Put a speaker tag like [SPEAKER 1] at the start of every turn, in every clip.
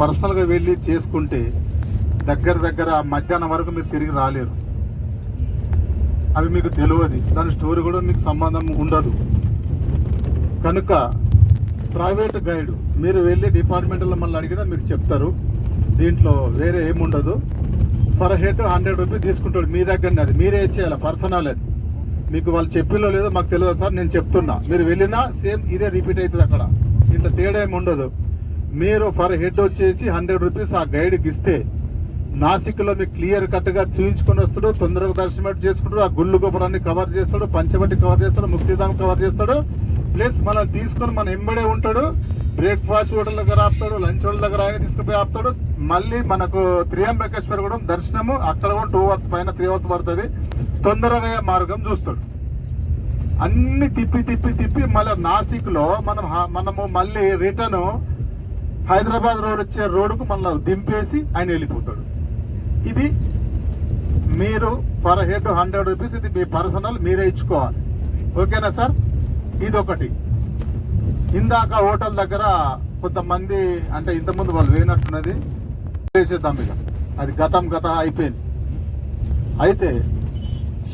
[SPEAKER 1] పర్సనల్గా వెళ్ళి చేసుకుంటే దగ్గర మధ్యాహ్నం వరకు మీరు తిరిగి రాలేరు. అవి మీకు తెలియదు, దాని స్టోరీ కూడా మీకు సంబంధం ఉండదు. కనుక ప్రైవేట్ గైడ్ మీరు వెళ్ళి డిపార్ట్మెంట్లో మళ్ళీ అడిగినా మీకు చెప్తారు. దీంట్లో వేరే ఏముండదు. పర్ హెడ్ 100 రూపీస్ తీసుకుంటాడు మీ దగ్గరనే. అది మీరే ఇచ్చేయాలి, పర్సనల్. అది మీకు వాళ్ళు చెప్పిలో లేదో మాకు తెలియదు సార్, నేను చెప్తున్నా. మీరు వెళ్ళినా సేమ్ ఇదే రిపీట్ అవుతుంది. అక్కడ ఇంట్లో తేడా ఏమి ఉండదు. మీరు పర్ హెడ్ వచ్చేసి 100 రూపీస్ ఆ గైడ్కి ఇస్తే నాసిక్లో మీకు క్లియర్ కట్గా చూయించుకొని వస్తాడు. తొందరగా దర్శనం చేసుకుంటాడు. ఆ గుళ్ళు గోపురాన్ని కవర్ చేస్తాడు, పంచవటి కవర్ చేస్తాడు, ముక్తిధామ్ కవర్ చేస్తాడు. ప్లస్ మనం తీసుకొని మన ఎంబడే ఉంటాడు. బ్రేక్ఫాస్ట్ హోటల్ దగ్గర ఆపుతాడు, లంచ్ హోటల్ దగ్గర ఆయన తీసుకుపోయి ఆపుతాడు. మళ్ళీ మనకు త్రియంబకేశ్వర్ కూడా దర్శనము అక్కడ కూడా 2 అవర్స్ పైన 3 అవర్స్ పడుతుంది. తొందరగా మార్గం చూస్తాడు. అన్ని తిప్పి మళ్ళీ నాసిక్ లో మనము మళ్ళీ రిటర్న్ హైదరాబాద్ రోడ్ వచ్చే రోడ్డుకు మళ్ళీ దింపేసి ఆయన వెళ్ళిపోతాడు. ఇది మీరు పర్ హెడ్ 100 రూపీస్. ఇది మీ పర్సనల్, మీరే ఇచ్చుకోవాలి. ఓకేనా సార్? ఇదొకటి. ఇందాక హోటల్ దగ్గర కొంతమంది అంటే ఇంతకుముందు వాళ్ళు వేయనట్టున్నది చేసేద్దాం. ఇక అది గతం అయిపోయింది. అయితే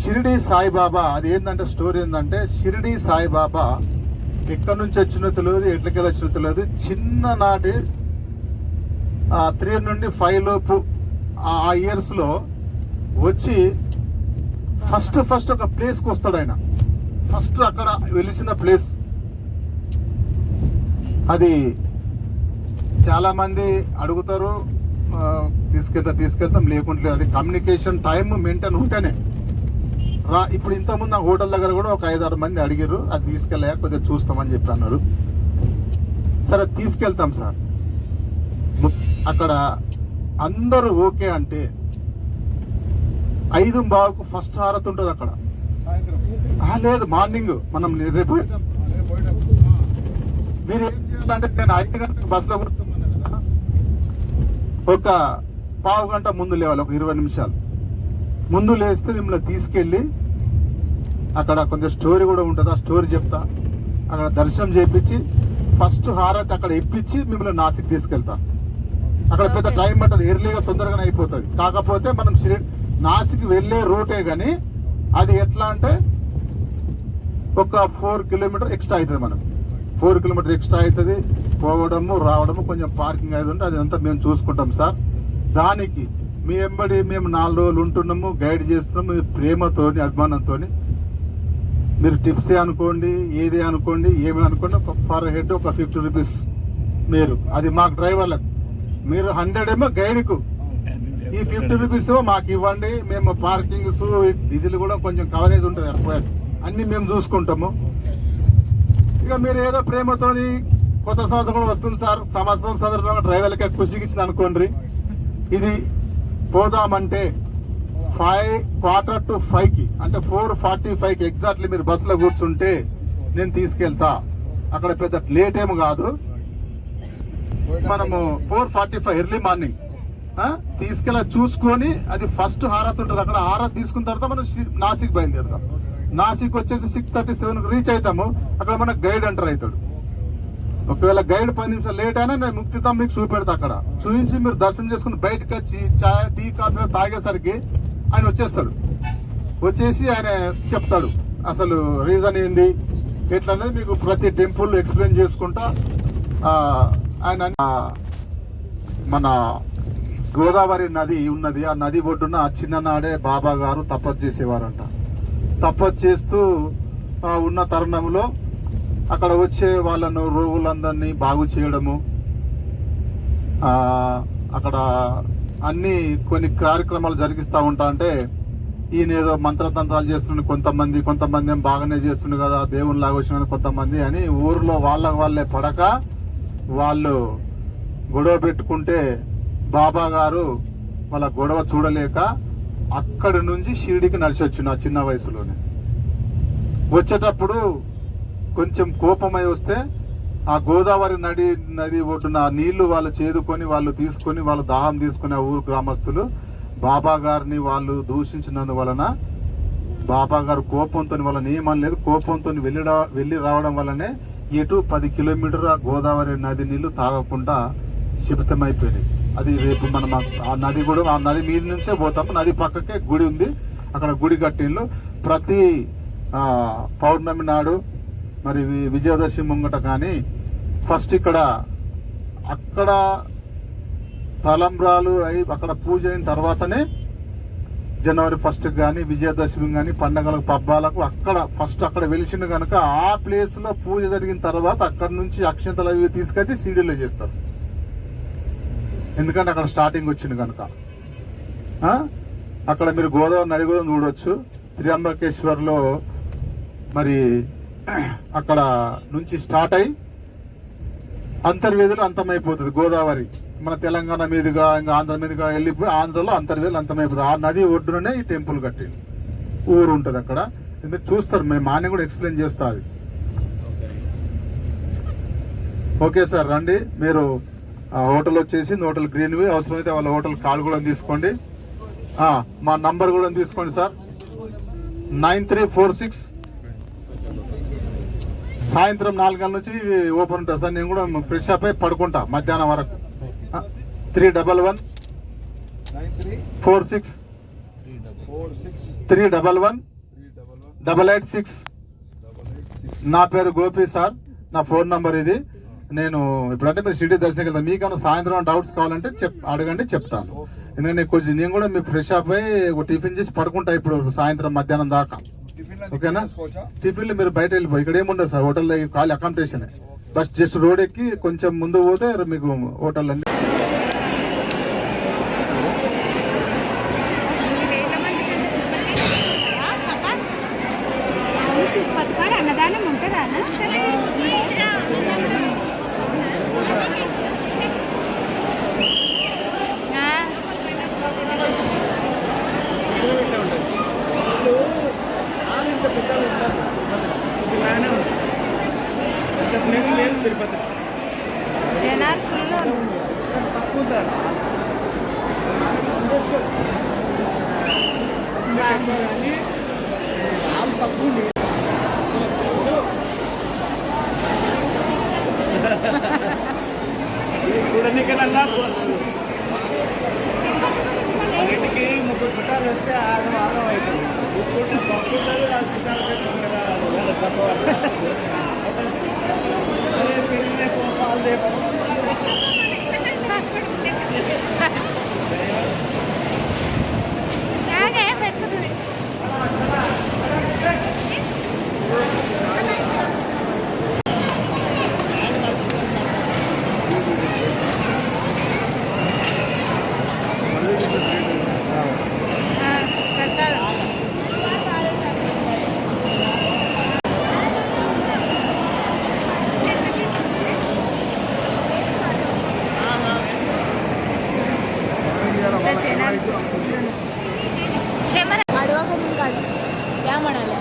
[SPEAKER 1] షిరిడి సాయిబాబా, అది ఏంటంటే స్టోరీ ఏంటంటే, షిరిడి సాయిబాబా ఎక్కడి నుంచి వచ్చినో తెలియదు, ఎట్లకెళ్ళి వచ్చినో తెలియదు. చిన్ననాటి 3 నుండి 5 లోపు ఆ ఇయర్స్ లో వచ్చి ఫస్ట్ ఒక ప్లేస్కి వస్తాడు ఆయన. ఫస్ట్ అక్కడ వెలిసిన ప్లేస్ అది. చాలా మంది అడుగుతారు, తీసుకెళ్తాం లేకుంటే అది కమ్యూనికేషన్ టైం మెయింటైన్ ఉంటేనే ఇప్పుడు ఇంతకుముందు ఆ హోటల్ దగ్గర కూడా ఒక 5-6 మంది అడిగారు, అది తీసుకెళ్ళాక కొద్దిగా చూస్తామని చెప్పి అన్నారు. సరే తీసుకెళ్తాం సార్. అక్కడ అందరూ ఓకే అంటే 5:15 ఫస్ట్ హారతి ఉంటుంది అక్కడ. లేదు, మార్నింగ్ మనం రేపు మీరు ఏం చేయాలంటే, నేను 5 గంటలకు బస్సులో కూర్చోమన్నాను కదా, ఒక పావు గంట ముందు లేవాలి. ఒక 20 నిమిషాలు ముందు లేస్తే మిమ్మల్ని తీసుకెళ్ళి అక్కడ కొంచెం స్టోరీ కూడా ఉంటుంది. ఆ స్టోరీ చెప్తా. అక్కడ దర్శనం చేయించి ఫస్ట్ హారతి అక్కడ ఇప్పించి మిమ్మల్ని నాసిక్ తీసుకెళ్తా. అక్కడ పెద్ద టైం పట్టదు, ఎర్లీగా తొందరగానే అయిపోతుంది. కాకపోతే మనం నాసిక్ వెళ్ళే రూటే కానీ అది ఎట్లా అంటే ఒక 4 కిలోమీటర్ ఎక్స్ట్రా అవుతుంది. మనం 4 కిలోమీటర్ ఎక్స్ట్రా అవుతుంది. పోవడము రావడము కొంచెం పార్కింగ్ అయితే ఉంటే అదంతా మేము చూసుకుంటాం సార్. దానికి మీ వెంబడి మేము 4 రోజులు ఉంటున్నాము, గైడ్ చేస్తున్నాము. మీ ప్రేమతోని అభిమానంతో మీరు టిప్సే అనుకోండి, ఏది అనుకోండి, ఏమి అనుకోండి, ఒక పర్ హెడ్ ఒక 50 రూపీస్ మీరు. అది మాకు డ్రైవర్లకు. మీరు 100 ఏమో గైడ్కు, ఈ 50 రూపీస్ మాకు ఇవ్వండి. మేము పార్కింగ్స్ డీజిల్ కూడా కొంచెం కవరేజ్ ఉంటుంది అడిపోయారు, అన్ని మేము చూసుకుంటాము. ఇక మీరు ఏదో ప్రేమతోని కొత్త సంవత్సరం కూడా వస్తుంది సార్, సంవత్సరం సందర్భంగా డ్రైవర్లకి ఖుషికిచ్చింది అనుకోండి. ఇది పోదామంటే 4:45కి అంటే 4:45కి ఎగ్జాక్ట్లీ మీరు బస్సులో కూర్చుంటే నేను తీసుకెళ్తా. అక్కడ పెద్ద లేట్ ఏమి కాదు. మనము 4:45 ఎర్లీ మార్నింగ్ తీసుకెళ్ళ చూసుకొని, అది ఫస్ట్ హారత్ ఉంటుంది. అక్కడ హారత్ తీసుకున్న తర్వాత మనం నాసిక్ బయలుదేరుతాం. నాసిక్ వచ్చేసి 6:37కి రీచ్ అవుతాము. అక్కడ మనకు గైడ్ ఎంటర్ అవుతాడు. ఒకవేళ గైడ్ 10 నిమిషాలు లేట్ అయినా నేను ముక్తిధామ్ మీకు చూపెడతా. అక్కడ చూపించి మీరు దర్శనం చేసుకుని బయటకు వచ్చి చాయ్ టీ కాఫీ తాగేసరికి ఆయన వచ్చేస్తాడు. వచ్చేసి ఆయన చెప్తాడు అసలు రీజన్ ఏంది ఎట్లా అనేది మీకు ప్రతి టెంపుల్ ఎక్స్ప్లెయిన్ చేసుకుంటా. ఆయన మన గోదావరి నది ఉన్నది, ఆ నది ఒడ్డున చిన్ననాడే బాబా గారు తపస్సు చేసేవారంట. తపస్సు చేస్తూ ఉన్న తరుణంలో అక్కడ వచ్చే వాళ్ళను రోగులందరినీ బాగు చేయడము, అక్కడ అన్ని కొన్ని కార్యక్రమాలు జరిగిస్తూ ఉంటా. అంటే ఈయన ఏదో మంత్రతంత్రాలు చేస్తుండే, కొంతమంది ఏం బాగానే చేస్తుండే కదా, దేవుని లాగా వచ్చిన కొంతమంది అని ఊర్లో వాళ్ళే పడక వాళ్ళు గొడవ పెట్టుకుంటే బాబా గారు వాళ్ళ గొడవ చూడలేక అక్కడి నుంచి షిరిడికి నడిచొచ్చు ఆ చిన్న వయసులోనే. వచ్చేటప్పుడు కొంచెం కోపమై వస్తే ఆ గోదావరి నది ఒడ్డున నీళ్లు వాళ్ళు చేదుకొని వాళ్ళు తీసుకొని వాళ్ళు దాహం తీసుకుని ఆ ఊరు గ్రామస్తులు బాబా గారిని వాళ్ళు దూషించినందువలన బాబా గారు కోపంతో, వాళ్ళని ఏమనలేదు, కోపంతో వెళ్ళి రావడం వల్లనే ఎటు 10 కిలోమీటర్ ఆ గోదావరి నది నీళ్లు తాగకుండా శిథిలమైపోయినాయి. అది రేపు మనం ఆ నది కూడా, ఆ నది మీద నుంచే పోతాం. నది పక్కకే గుడి ఉంది, అక్కడ గుడి కట్టిండ్లు. ప్రతి పౌర్ణమి నాడు మరి విజయదశమి ముంగట కానీ ఫస్ట్ అక్కడ తలంబ్రాలు అయి అక్కడ పూజ అయిన తర్వాతనే జనవరి 1 కానీ విజయదశమి కానీ పండగలకు పబ్బాలకు అక్కడ వెలిసిండు కనుక ఆ ప్లేస్ లో పూజ జరిగిన తర్వాత అక్కడ నుంచి అక్షంతలు అవి తీసుకొచ్చి సీడీలో చేస్తారు. ఎందుకంటే అక్కడ స్టార్టింగ్ వచ్చింది కనుక. అక్కడ మీరు గోదావరి నది కూడా చూడవచ్చు. త్రియంబకేశ్వర్లో మరి అక్కడ నుంచి స్టార్ట్ అయి అంతర్వేదిలో అంతమైపోతుంది గోదావరి. మన తెలంగాణ మీదుగా ఇంకా ఆంధ్ర మీదుగా వెళ్ళిపోయి ఆంధ్రలో అంతర్వేదిలో అంతమైపోతుంది. ఆ నది ఒడ్డుననే ఈ టెంపుల్ కట్టింది. ఊరు ఉంటుంది అక్కడ, మీరు చూస్తారు. మేము మార్నింగ్ కూడా ఎక్స్ప్లెయిన్ చేస్తా అది. ఓకే సార్, రండి. మీరు హోటల్ వచ్చేసి హోటల్ గ్రీన్వీ, అవసరమైతే వాళ్ళ హోటల్ కాల్ కూడా తీసుకోండి. మా నంబర్ కూడా తీసుకోండి సార్. 9346. సాయంత్రం 4 గంటల నుంచి ఓపెన్ ఉంటుంది సార్. నేను కూడా ఫ్రెష్ అప్ అయి పడుకుంటా మధ్యాహ్నం వరకు. 31146 311 నా పేరు గోపి సార్. నా ఫోన్ నంబర్ ఇది. నేను ఇప్పుడంటే మీరు సిటీ దర్శనం వెళ్తాను. మీకేమైనా సాయంత్రం డౌట్స్ కావాలంటే అడగండి, చెప్తాను. ఎందుకంటే కొంచెం నేను కూడా మీరు ఫ్రెష్ అప్ అయి టిఫిన్ చేసి పడుకుంటా ఇప్పుడు సాయంత్రం మధ్యాహ్నం దాకా. ఓకేనా? టిఫిన్లు మీరు బయట వెళ్ళిపోయి, ఇక్కడ ఏముండదు సార్. హోటల్లో ఖాళీ అకామిడేషన్. బస్ జస్ట్ రోడ్ ఎక్కి కొంచెం ముందు పోతే మీకు హోటల్ అన్ని.
[SPEAKER 2] అన్నదానం ఉంటుందా?
[SPEAKER 3] తిరుపతి
[SPEAKER 2] జనాలు ఫుల్
[SPEAKER 3] తక్కువ. చూడండి కన్నా ఇంటికి 3 చుట్టాలు వస్తే ఆగం అవుతుంది.
[SPEAKER 2] क्या म्हणाले?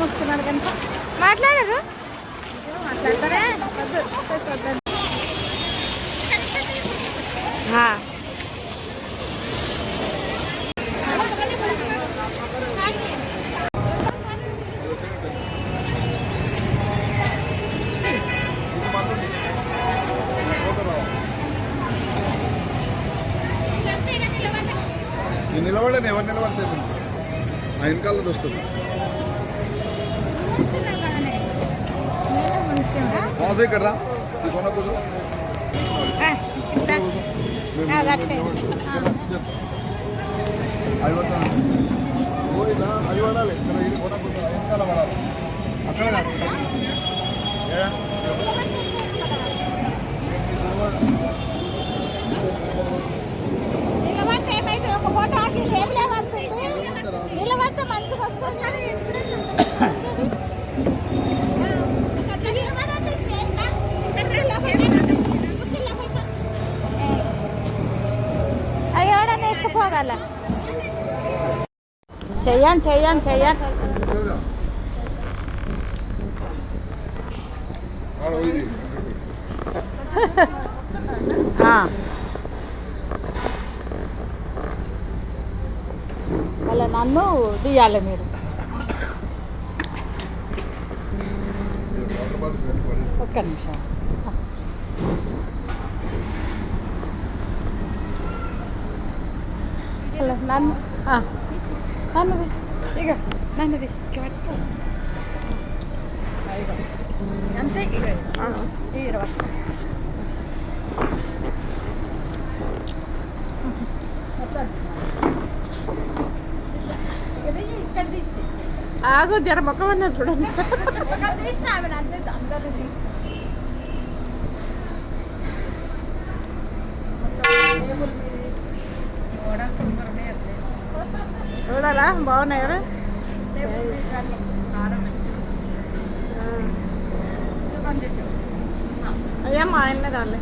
[SPEAKER 4] మొక్కుతున్నాడు కనుక
[SPEAKER 2] మాట్లాడరు
[SPEAKER 4] మాట్లాడతారే
[SPEAKER 2] హా.
[SPEAKER 1] నేను నిలబడని ఎవరు నిలబడితే ఆ వెనకాల వస్తుంది ఇక్కడ రా కొనకూడదు అవి పడాలి వెనకాల పడాలి అక్కడ
[SPEAKER 4] నిలబడితే ఏమైతే ఒక ఫోటో ఆకి లేబులే పడుతుంది నిలబడితే మంచిగా వస్తుంది
[SPEAKER 2] అయ్యోడా వేసుకుపోగల
[SPEAKER 4] చెయ్యండి చెయ్యండి చెయ్యండి అలా నన్ను తీయాలి మీరు ఒక్క నిమిషం అలా నన్ను నన్నది ఇక నన్నది అంతే ఇక ఆగు జర మొక్కమన్నా చూడండి చూడాలా బాగున్నాయి కదా అయ్యా మా ఆయన రాలే